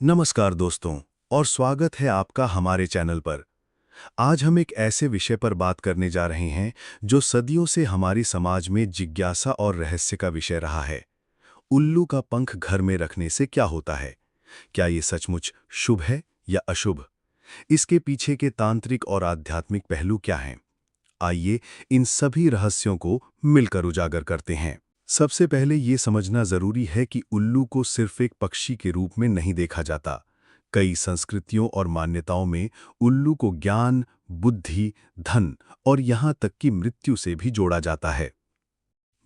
नमस्कार दोस्तों और स्वागत है आपका हमारे चैनल पर। आज हम एक ऐसे विषय पर बात करने जा रहे हैं जो सदियों से हमारी समाज में जिज्ञासा और रहस्य का विषय रहा है। उल्लू का पंख घर में रखने से क्या होता है? क्या ये सचमुच शुभ है या अशुभ? इसके पीछे के तांत्रिक और आध्यात्मिक पहलू क्या हैं? आइए इन सभी रहस्यों को मिलकर उजागर करते हैं। सबसे पहले ये समझना जरूरी है कि उल्लू को सिर्फ एक पक्षी के रूप में नहीं देखा जाता। कई संस्कृतियों और मान्यताओं में उल्लू को ज्ञान, बुद्धि, धन और यहाँ तक कि मृत्यु से भी जोड़ा जाता है।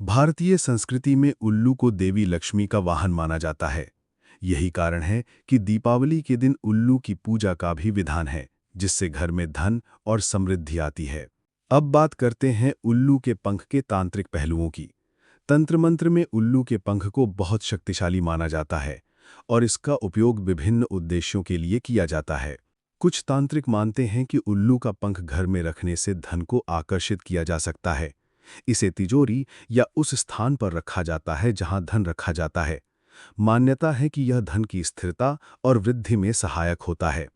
भारतीय संस्कृति में उल्लू को देवी लक्ष्मी का वाहन माना जाता है। यही कारण है कि दीपावली के दिन उल्लू की पूजा का भी विधान है, जिससे घर में धन और समृद्धि आती है। अब बात करते हैं उल्लू के पंख के तांत्रिक पहलुओं की। तंत्र मंत्र में उल्लू के पंख को बहुत शक्तिशाली माना जाता है और इसका उपयोग विभिन्न उद्देश्यों के लिए किया जाता है। कुछ तांत्रिक मानते हैं कि उल्लू का पंख घर में रखने से धन को आकर्षित किया जा सकता है। इसे तिजोरी या उस स्थान पर रखा जाता है जहां धन रखा जाता है। मान्यता है कि यह धन की स्थिरता और वृद्धि में सहायक होता है।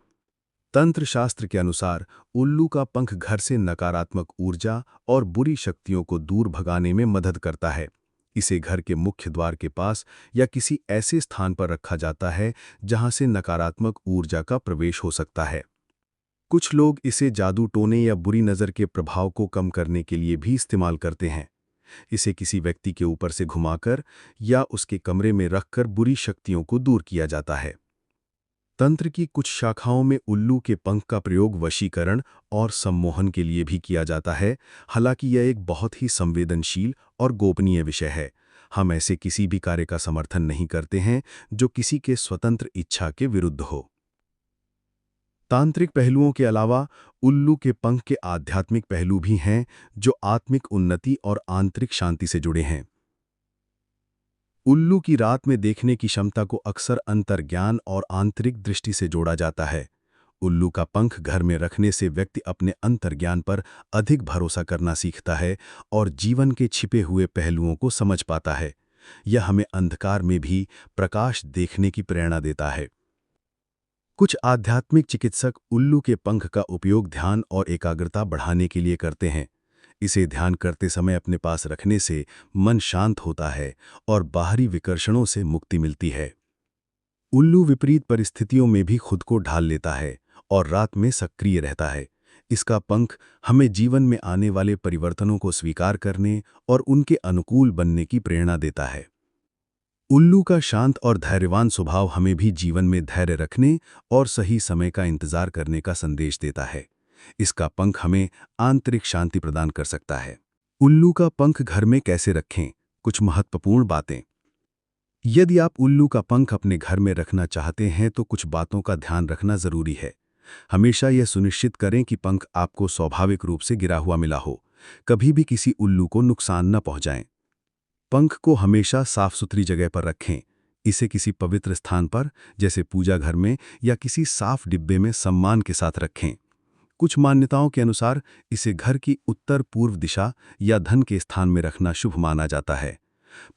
तंत्र शास्त्र के अनुसार उल्लू का पंख घर से नकारात्मक ऊर्जा और बुरी शक्तियों को दूर भगाने में मदद करता है। इसे घर के मुख्य द्वार के पास या किसी ऐसे स्थान पर रखा जाता है जहां से नकारात्मक ऊर्जा का प्रवेश हो सकता है। कुछ लोग इसे जादू टोने या बुरी नज़र के प्रभाव को कम करने के लिए भी इस्तेमाल करते हैं। इसे किसी व्यक्ति के ऊपर से घुमाकर या उसके कमरे में रखकर बुरी शक्तियों को दूर किया जाता है। तंत्र की कुछ शाखाओं में उल्लू के पंख का प्रयोग वशीकरण और सम्मोहन के लिए भी किया जाता है। हालांकि यह एक बहुत ही संवेदनशील और गोपनीय विषय है। हम ऐसे किसी भी कार्य का समर्थन नहीं करते हैं जो किसी के स्वतंत्र इच्छा के विरुद्ध हो। तांत्रिक पहलुओं के अलावा उल्लू के पंख के आध्यात्मिक पहलू भी हैं जो आत्मिक उन्नति और आंतरिक शांति से जुड़े हैं। उल्लू की रात में देखने की क्षमता को अक्सर अंतर्ज्ञान और आंतरिक दृष्टि से जोड़ा जाता है। उल्लू का पंख घर में रखने से व्यक्ति अपने अंतर्ज्ञान पर अधिक भरोसा करना सीखता है और जीवन के छिपे हुए पहलुओं को समझ पाता है। यह हमें अंधकार में भी प्रकाश देखने की प्रेरणा देता है। कुछ आध्यात्मिक चिकित्सक उल्लू के पंख का उपयोग ध्यान और एकाग्रता बढ़ाने के लिए करते हैं। इसे ध्यान करते समय अपने पास रखने से मन शांत होता है और बाहरी विकर्षणों से मुक्ति मिलती है। उल्लू विपरीत परिस्थितियों में भी खुद को ढाल लेता है और रात में सक्रिय रहता है। इसका पंख हमें जीवन में आने वाले परिवर्तनों को स्वीकार करने और उनके अनुकूल बनने की प्रेरणा देता है। उल्लू का शांत और धैर्यवान स्वभाव हमें भी जीवन में धैर्य रखने और सही समय का इंतजार करने का संदेश देता है। इसका पंख हमें आंतरिक शांति प्रदान कर सकता है। उल्लू का पंख घर में कैसे रखें? कुछ महत्वपूर्ण बातें। यदि आप उल्लू का पंख अपने घर में रखना चाहते हैं तो कुछ बातों का ध्यान रखना जरूरी है। हमेशा यह सुनिश्चित करें कि पंख आपको स्वाभाविक रूप से गिरा हुआ मिला हो। कभी भी किसी उल्लू को नुकसान न पहुंचाएं। पंख को हमेशा साफ सुथरी जगह पर रखें। इसे किसी पवित्र स्थान पर, जैसे पूजा घर में या किसी साफ डिब्बे में सम्मान के साथ रखें। कुछ मान्यताओं के अनुसार इसे घर की उत्तर पूर्व दिशा या धन के स्थान में रखना शुभ माना जाता है।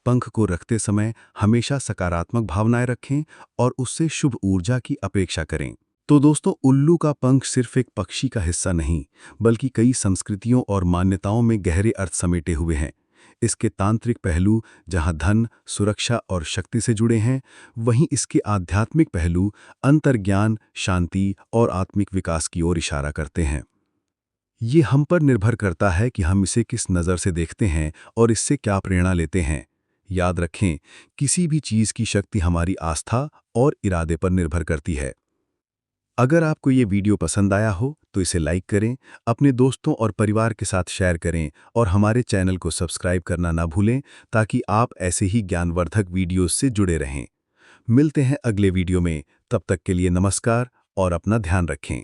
पंख को रखते समय हमेशा सकारात्मक भावनाएं रखें और उससे शुभ ऊर्जा की अपेक्षा करें। तो दोस्तों, उल्लू का पंख सिर्फ एक पक्षी का हिस्सा नहीं, बल्कि कई संस्कृतियों और मान्यताओं में गहरे अर्थ समेटे हुए हैं। इसके तांत्रिक पहलू जहां धन, सुरक्षा और शक्ति से जुड़े हैं, वहीं इसके आध्यात्मिक पहलू अंतर्ज्ञान, शांति और आत्मिक विकास की ओर इशारा करते हैं। ये हम पर निर्भर करता है कि हम इसे किस नज़र से देखते हैं और इससे क्या प्रेरणा लेते हैं। याद रखें, किसी भी चीज़ की शक्ति हमारी आस्था और इरादे पर निर्भर करती है। अगर आपको ये वीडियो पसंद आया हो तो इसे लाइक करें, अपने दोस्तों और परिवार के साथ शेयर करें और हमारे चैनल को सब्सक्राइब करना ना भूलें ताकि आप ऐसे ही ज्ञानवर्धक वीडियोस से जुड़े रहें। मिलते हैं अगले वीडियो में। तब तक के लिए नमस्कार और अपना ध्यान रखें।